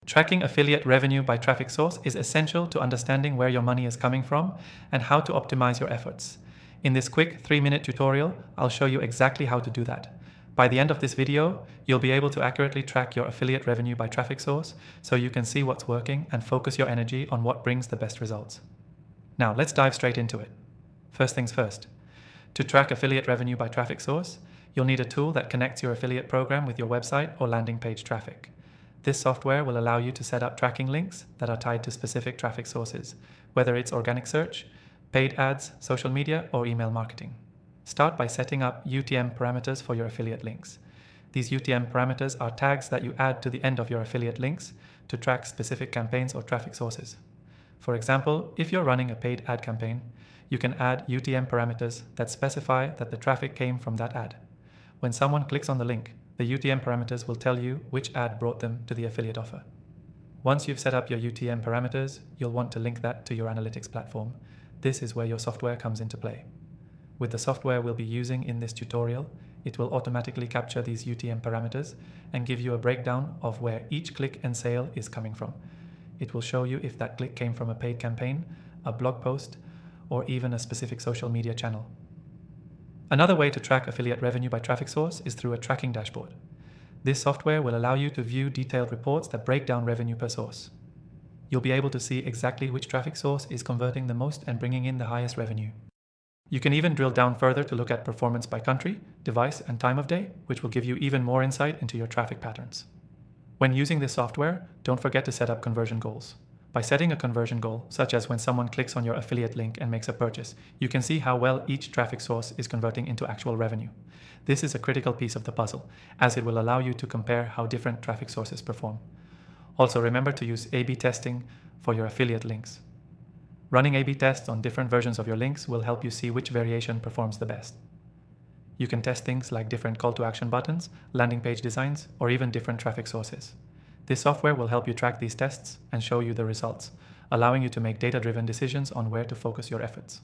Tracking affiliate revenue by traffic source is essential to understanding where your money is coming from and how to optimize your efforts. In this quick 3-minute tutorial, I'll show you exactly how to do that. By the end of this video, you'll be able to accurately track your affiliate revenue by traffic source so you can see what's working and focus your energy on what brings the best results. Now, let's dive straight into it. First things first. To track affiliate revenue by traffic source, you'll need a tool that connects your affiliate program with your website or landing page traffic. This software will allow you to set up tracking links that are tied to specific traffic sources, whether it's organic search, paid ads, social media, or email marketing. Start by setting up UTM parameters for your affiliate links. These UTM parameters are tags that you add to the end of your affiliate links to track specific campaigns or traffic sources. For example, if you're running a paid ad campaign, you can add UTM parameters that specify that the traffic came from that ad. When someone clicks on the link, the UTM parameters will tell you which ad brought them to the affiliate offer. Once you've set up your UTM parameters, you'll want to link that to your analytics platform. This is where your software comes into play. With the software we'll be using in this tutorial, it will automatically capture these UTM parameters and give you a breakdown of where each click and sale is coming from. It will show you if that click came from a paid campaign, a blog post, or even a specific social media channel. Another way to track affiliate revenue by traffic source is through a tracking dashboard. This software will allow you to view detailed reports that break down revenue per source. You'll be able to see exactly which traffic source is converting the most and bringing in the highest revenue. You can even drill down further to look at performance by country, device, and time of day, which will give you even more insight into your traffic patterns. When using this software, don't forget to set up conversion goals. By setting a conversion goal, such as when someone clicks on your affiliate link and makes a purchase, you can see how well each traffic source is converting into actual revenue. This is a critical piece of the puzzle, as it will allow you to compare how different traffic sources perform. Also, remember to use A/B testing for your affiliate links. Running A/B tests on different versions of your links will help you see which variation performs the best. You can test things like different call to action buttons, landing page designs, or even different traffic sources. This software will help you track these tests and show you the results, allowing you to make data-driven decisions on where to focus your efforts.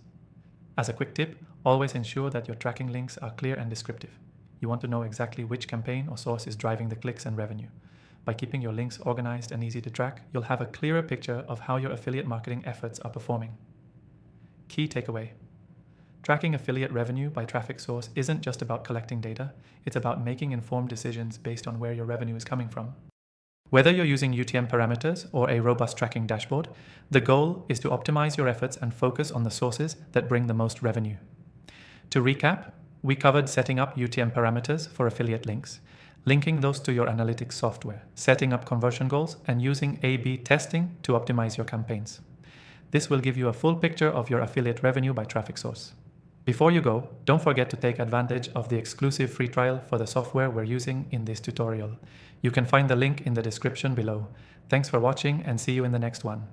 As a quick tip, always ensure that your tracking links are clear and descriptive. You want to know exactly which campaign or source is driving the clicks and revenue. By keeping your links organized and easy to track, you'll have a clearer picture of how your affiliate marketing efforts are performing. Key takeaway: tracking affiliate revenue by traffic source isn't just about collecting data, it's about making informed decisions based on where your revenue is coming from. Whether you're using UTM parameters or a robust tracking dashboard, the goal is to optimize your efforts and focus on the sources that bring the most revenue. To recap, we covered setting up UTM parameters for affiliate links, linking those to your analytics software, setting up conversion goals, and using A/B testing to optimize your campaigns. This will give you a full picture of your affiliate revenue by traffic source. Before you go, don't forget to take advantage of the exclusive free trial for the software we're using in this tutorial. You can find the link in the description below. Thanks for watching and see you in the next one.